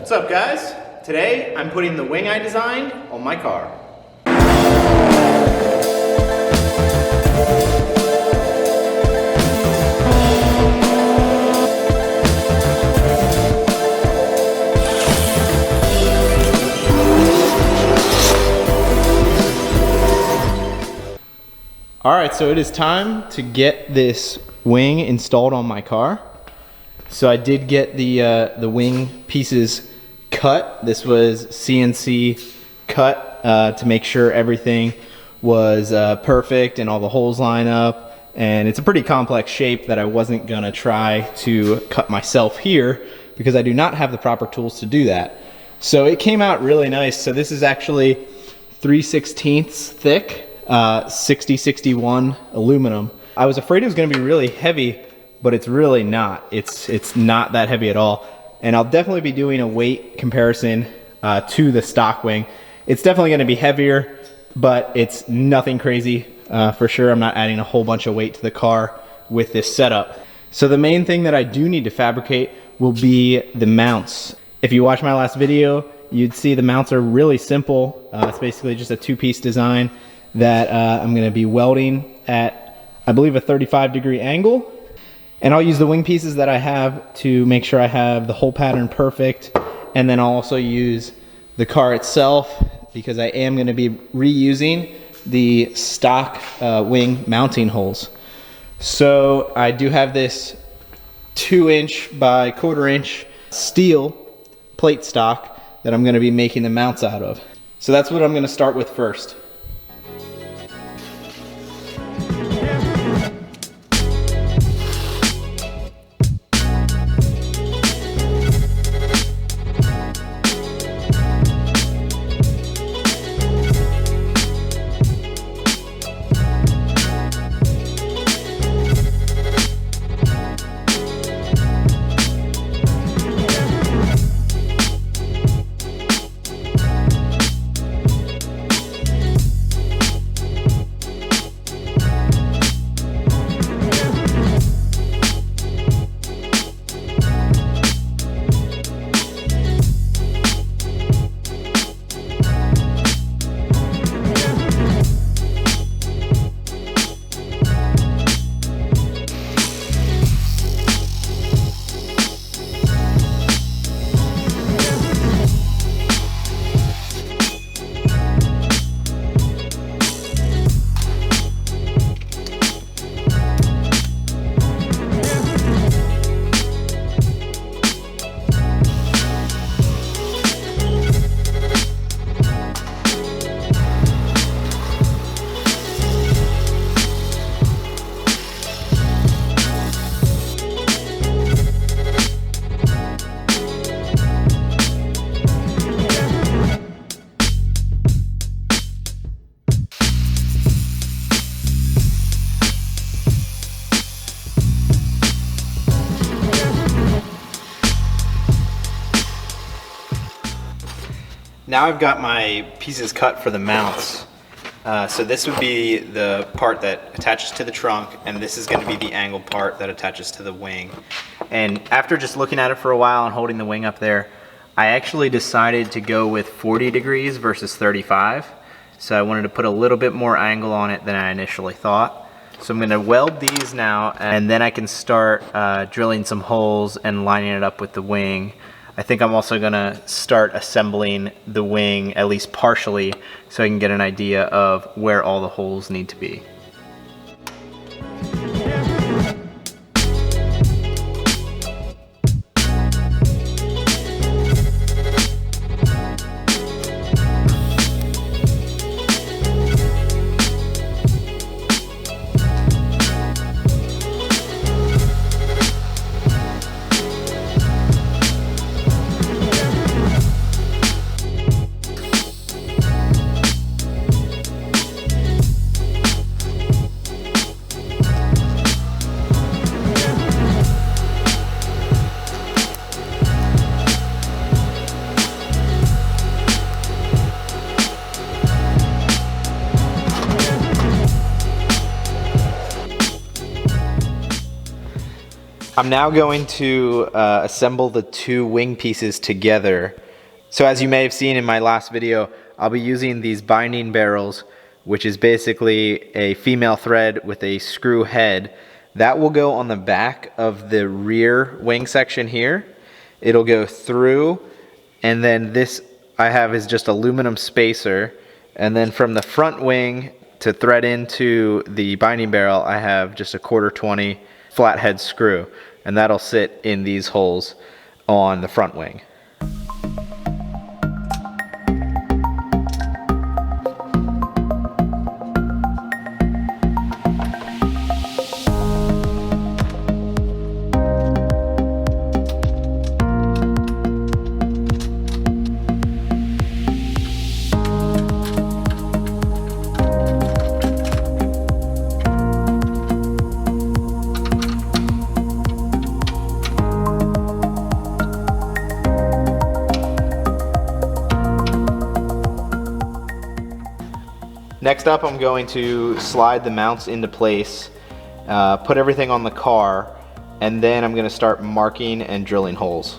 What's up, guys? Today I'm putting the wing I designed on my car. All right, so it is time to get this wing installed on my car. So I did get the wing pieces cut. This was CNC cut to make sure everything was perfect and all the holes line up. And it's a pretty complex shape that I wasn't gonna try to cut myself here because I do not have the proper tools to do that. So it came out really nice. So this is actually 3/16 thick. 6061 aluminum. I was afraid it was going to be really heavy, but it's really not. It's not that heavy at all. And I'll definitely be doing a weight comparison to the stock wing. It's definitely going to be heavier, but it's nothing crazy for sure. I'm not adding a whole bunch of weight to the car with this setup. So the main thing that I do need to fabricate will be the mounts. If you watch my last video, you'd see the mounts are really simple. It's basically just a two-piece design that I'm gonna be welding at, I believe, a 35-degree angle. And I'll use the wing pieces that I have to make sure I have the hole pattern perfect. And then I'll also use the car itself because I am gonna be reusing the stock wing mounting holes. So I do have this 2" by 1/4" steel plate stock that I'm gonna be making the mounts out of. So that's what I'm gonna start with first. Now I've got my pieces cut for the mounts. So this would be the part that attaches to the trunk, and this is going to be the angled part that attaches to the wing. And after just looking at it for a while and holding the wing up there, I actually decided to go with 40 degrees versus 35. So I wanted to put a little bit more angle on it than I initially thought. So I'm going to weld these now, and then I can start drilling some holes and lining it up with the wing. I think I'm also gonna start assembling the wing, at least partially, so I can get an idea of where all the holes need to be. I'm now going to assemble the two wing pieces together. So as you may have seen in my last video, I'll be using these binding barrels, which is basically a female thread with a screw head. That will go on the back of the rear wing section here. It'll go through, and then this I have is just aluminum spacer. And then from the front wing to thread into the binding barrel, I have just a 1/4-20 flathead screw, and that'll sit in these holes on the front wing. Next up, I'm going to slide the mounts into place, put everything on the car, and then I'm going to start marking and drilling holes.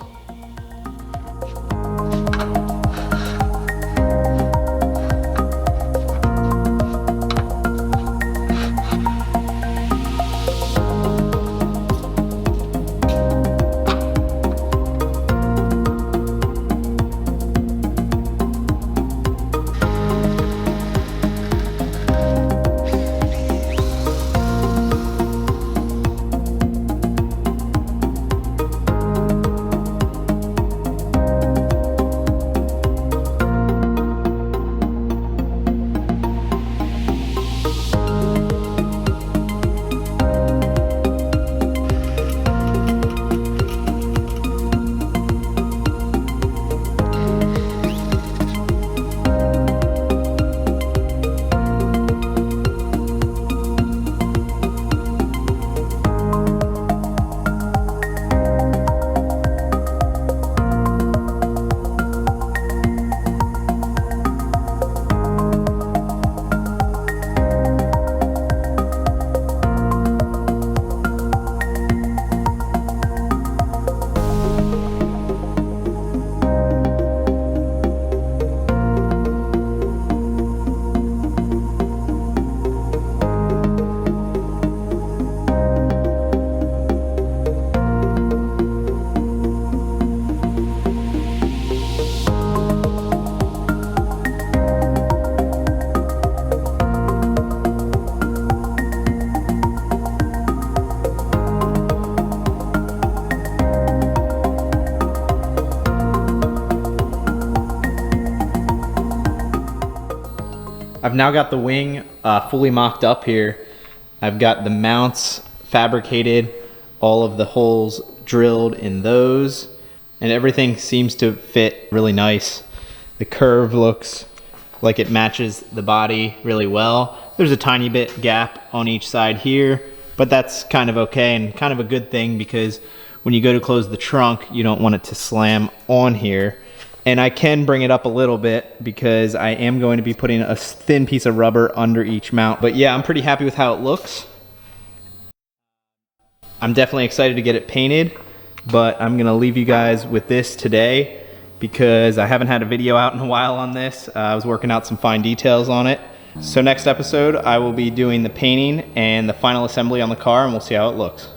I've now got the wing fully mocked up here. I've got the mounts fabricated, all of the holes drilled in those, and everything seems to fit really nice. The curve looks like it matches the body really well. There's a tiny bit gap on each side here, but that's kind of okay and kind of a good thing, because when you go to close the trunk, you don't want it to slam on here. And I can bring it up a little bit because I am going to be putting a thin piece of rubber under each mount. But yeah, I'm pretty happy with how it looks. I'm definitely excited to get it painted, but I'm gonna leave you guys with this today because I haven't had a video out in a while on this. I was working out some fine details on it. So next episode, I will be doing the painting and the final assembly on the car, and we'll see how it looks.